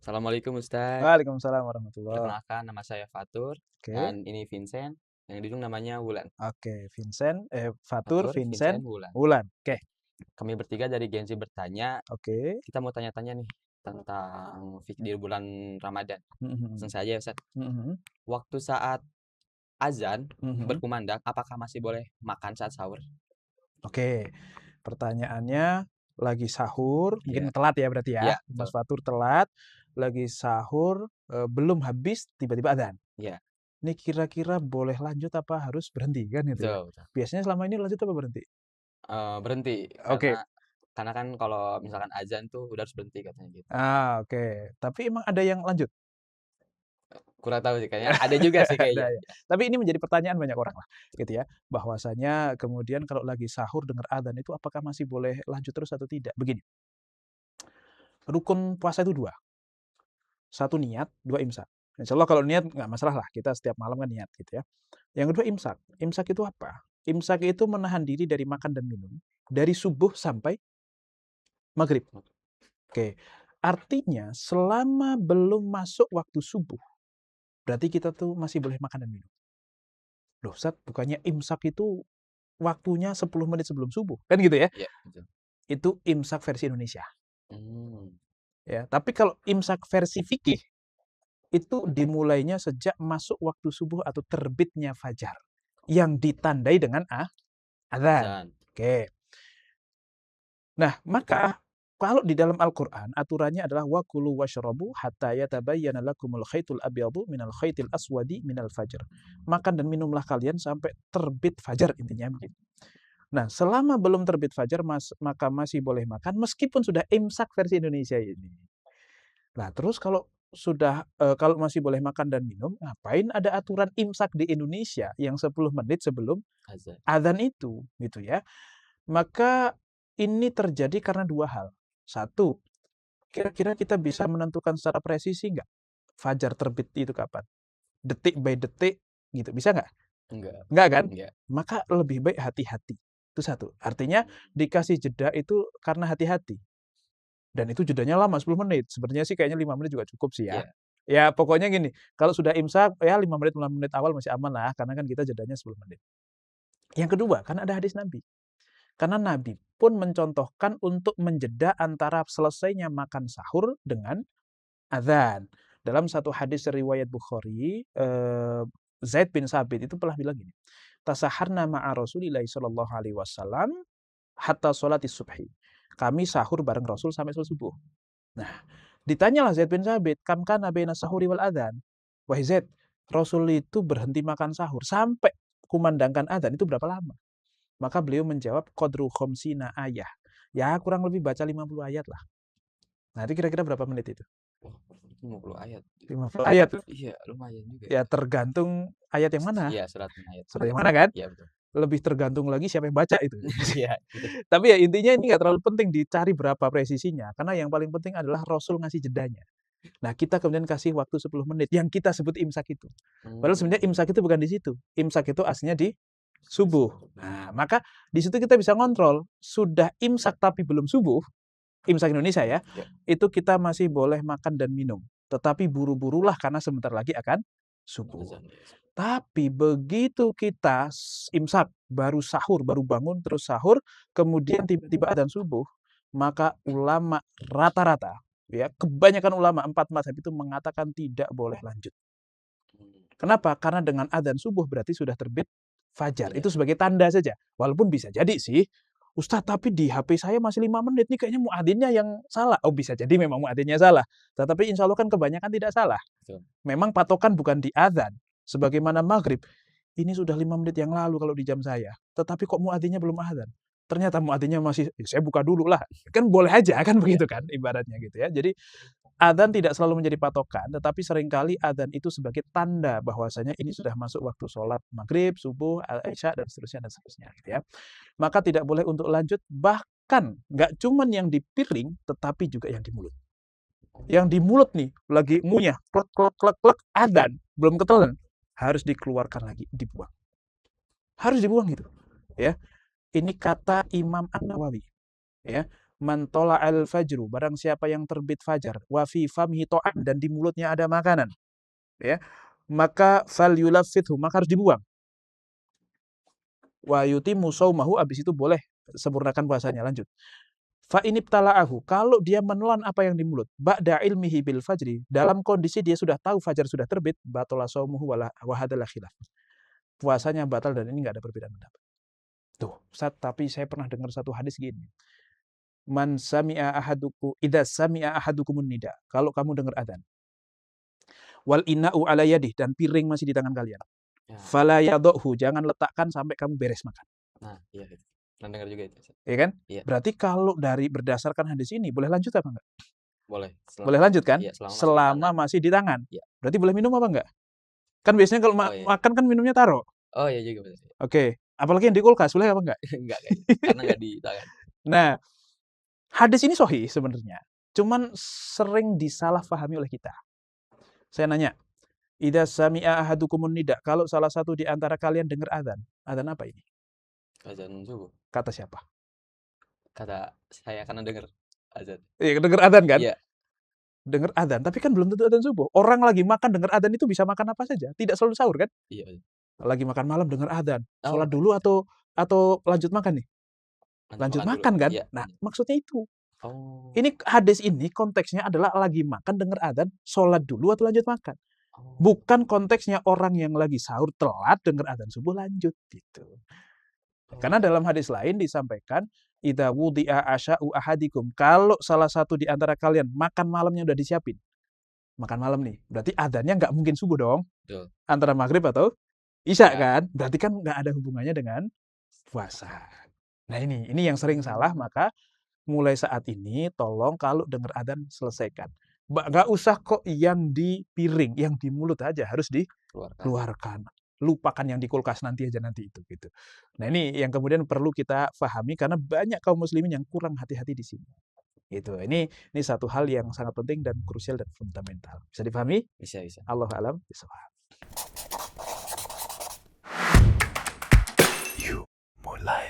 Assalamualaikum Ustadz. Waalaikumsalam warahmatullah. Perkenalkan nama saya Fatur Oke, dan ini Vincent. Yang di ujung namanya Wulan. oke, Fatur, Fatur, Vincent, Vincent, Wulan. Wulan. Oke, Kami bertiga dari Gen Z bertanya. oke. Kita mau tanya-tanya nih tentang di bulan Ramadan. Mhm, Langsung saja Ustadz. mhm, Waktu saat azan mhm. berkumandang, apakah masih boleh makan saat sahur? Oke, pertanyaannya lagi sahur, Iya, mungkin telat ya berarti ya, iya Mas betul. Fatur telat, lagi sahur, belum habis tiba-tiba adzan. Iya, Ini kira-kira boleh lanjut apa harus berhenti kan gitu ya? betul, betul. Biasanya selama ini lanjut apa berhenti? Berhenti Oke, karena kan kalau misalkan azan tuh udah harus berhenti katanya gitu. oke. Tapi emang ada yang lanjut? Kurang tahu sih kayaknya. Ada juga sih Ada kayaknya. ya. Tapi ini menjadi pertanyaan banyak orang lah, gitu ya. Bahwasanya kemudian kalau lagi sahur dengar adzan itu apakah masih boleh lanjut terus atau tidak? Begini, rukun puasa itu dua. Satu niat, dua imsak. Insya Allah kalau niat nggak masalah lah, kita setiap malam kan niat gitu ya. Yang kedua imsak. Imsak itu apa? Imsak itu menahan diri dari makan dan minum dari subuh sampai maghrib. Oke, artinya selama belum masuk waktu subuh, berarti kita tuh masih boleh makan dan minum. Loh Ustaz, bukannya imsak itu waktunya 10 menit sebelum subuh, kan gitu ya. Iya, betul. Itu imsak versi Indonesia, Hmm. ya. Tapi kalau imsak versi fikih, itu dimulainya sejak masuk waktu subuh atau terbitnya fajar, yang ditandai dengan adzan. Azan. Oke. Nah, maka kalau di dalam Al-Qur'an aturannya adalah wakulu washrabu hatta yatabayyana lakumul khaitul abyadu minal khaitil aswadi minal fajr. Makan dan minumlah kalian sampai terbit fajar intinya begitu. Nah, selama belum terbit fajar maka masih boleh makan meskipun sudah imsak versi Indonesia ini. Nah, terus kalau masih boleh makan dan minum, ngapain ada aturan imsak di Indonesia yang 10 menit sebelum Azan. adzan itu, gitu ya. Maka ini terjadi karena dua hal. Satu, kira-kira kita bisa menentukan secara presisi nggak fajar terbit itu kapan? Detik by detik gitu, bisa nggak? Enggak, Nggak kan? enggak. Maka lebih baik hati-hati. Itu satu. Artinya dikasih jeda itu karena hati-hati. Dan itu jedanya lama 10 menit. Sebenarnya sih kayaknya 5 menit juga cukup sih ya. Iya, Ya pokoknya gini, kalau sudah imsak ya 5 menit 5 menit awal masih aman lah karena kan kita jedanya 10 menit. Yang kedua, kan ada hadis Nabi. Karena Nabi pun mencontohkan untuk menjeda antara selesainya makan sahur dengan adzan. Dalam satu hadis riwayat Bukhari, Zaid bin Sabit itu pernah bilang gini, "Tasaharna ma'a Rasulillahi sallallahu alaihi wasallam hatta sholatis subhi." Kami sahur bareng Rasul sampai sholat subuh. Nah, ditanyalah Zaid bin Sabit, "Kam kana baina sahuri wal adzan?" Wahai Zaid, Rasul itu berhenti makan sahur sampai kumandangkan adzan itu berapa lama? Maka beliau menjawab, "Qadru khamsina ayah." Ya kurang lebih baca 50 ayat lah. Nah, itu kira-kira berapa menit itu? wah, 50 ayat. 50 ayat. Iya, lumayan juga Ya ya. tergantung ayat yang mana. Iya, suratnya ayat. Surat yang mana kan? Iya, betul. Lebih tergantung lagi siapa yang baca itu. Iya, betul. Tapi ya intinya ini nggak terlalu penting dicari berapa presisinya, karena yang paling penting adalah Rasul ngasih jedanya. Nah, kita kemudian kasih waktu 10 menit yang kita sebut imsak itu. Padahal sebenarnya Hmm, imsak itu bukan di situ. Imsak itu aslinya di subuh. subuh. Nah, maka di situ kita bisa ngontrol, sudah imsak tapi belum subuh, imsak Indonesia ya, Ya, itu kita masih boleh makan dan minum. Tetapi buru-burulah karena sebentar lagi akan subuh. azan. Tapi begitu kita imsak, baru sahur, baru bangun terus sahur, kemudian tiba-tiba adzan subuh, maka ulama rata-rata, ya kebanyakan ulama 4 mazhab itu mengatakan tidak boleh lanjut. Hmm, Kenapa? Karena dengan adzan subuh berarti sudah terbit fajar. fajar. Itu sebagai tanda saja. Walaupun bisa jadi sih, Ustadz tapi di HP saya masih 5 menit nih kayaknya muadzinnya yang salah. Oh bisa jadi memang muadzinnya salah. Tetapi insya Allah kan kebanyakan tidak salah. Betul. Memang patokan bukan di adzan. Sebagaimana maghrib, ini sudah 5 menit yang lalu kalau di jam saya. Tetapi kok muadzinnya belum adzan. Ternyata muadzinnya masih, saya buka dulu lah. Kan boleh aja kan Iya, begitu kan betul. ibaratnya gitu ya. Jadi adzan tidak selalu menjadi patokan, tetapi seringkali adzan itu sebagai tanda bahwasanya ini sudah masuk waktu sholat maghrib, subuh, isya dan seterusnya gitu ya. Maka tidak boleh untuk lanjut, bahkan nggak cuman yang di piring, tetapi juga yang di mulut. Yang di mulut nih lagi ngunyah, klek klek klek klek, adzan belum ketelan, harus dikeluarkan lagi, dibuang. Harus dibuang gitu, ya. Ini kata Imam An-Nawawi, ya. Man tola'al fajru, barang siapa yang terbit fajar, wa fi famhi ta'am, dan di mulutnya ada makanan, ya, maka fal yulaffithu, maka harus dibuang. Wa yutimmu shaumahu, abis itu boleh sempurnakan puasanya, lanjut. Fa inibtala'ahu, kalau dia menelan apa yang di mulut, ba'da ilmihi bil fajri, dalam kondisi dia sudah tahu fajar sudah terbit, batala shaumuhu wa hadalah khilaf. Puasanya batal dan ini enggak ada perbedaan pendapat. Tuh, Ustaz, tapi saya pernah dengar satu hadis gini. Man sami'a ahaduku idza sami'a ahadukumun nida. Kalau kamu dengar adzan. Wal inna'u ala yadih, dan piring masih di tangan kalian. Ya. Fala yadhuhu, jangan letakkan sampai kamu beres makan. Nah, iya itu. Pernah dengar juga itu. Iya kan? Iya. Berarti kalau dari berdasarkan hadis ini boleh lanjut apa enggak? Boleh. Boleh lanjut kan? Iya, selama masih di tangan. Iya. Berarti boleh minum apa enggak? Kan biasanya kalau makan kan minumnya taruh. Oh iya juga betul. Oke, apalagi yang di kulkas boleh apa enggak? Enggak, karena enggak di tangan. Nah, hadis ini sahih sebenarnya. Cuman sering disalahpahami oleh kita. Saya nanya, idza sami'a ahadukumun nida, kalau salah satu di antara kalian dengar adzan. Adzan apa ini? Adzan subuh. Kata siapa? Kata saya, karena dengar adzan. Iya, dengar adzan kan? Iya. Dengar adzan, tapi kan belum tentu adzan subuh. Orang lagi makan dengar adzan itu bisa makan apa saja, tidak selalu sahur kan? Iya. Lagi makan malam dengar adzan, sholat dulu atau lanjut makan nih? Lanjut makan kan? Iya. Nah, maksudnya itu. Oh. Ini hadis ini konteksnya adalah lagi makan dengar adzan, sholat dulu atau lanjut makan. Oh. Bukan konteksnya orang yang lagi sahur telat dengar adzan subuh lanjut gitu. Karena dalam hadis lain disampaikan, idza wudi'a asya'u ahadikum, kalau salah satu di antara kalian makan malamnya udah disiapin. Makan malam nih, berarti adzannya nggak mungkin subuh dong. Betul. Antara maghrib atau isya Ya. kan? Berarti kan nggak ada hubungannya dengan puasa. Nah ini yang sering salah, maka mulai saat ini tolong kalau dengar adzan selesaikan. Nggak usah kok yang di piring, yang di mulut aja harus dikeluarkan. Lupakan yang di kulkas nanti aja nanti itu gitu. Nah ini yang kemudian perlu kita pahami karena banyak kaum muslimin yang kurang hati-hati di sini. Gitu. Ini satu hal yang sangat penting dan krusial dan fundamental. Bisa dipahami? Bisa. Allahu a'lam bishawab. Mulai.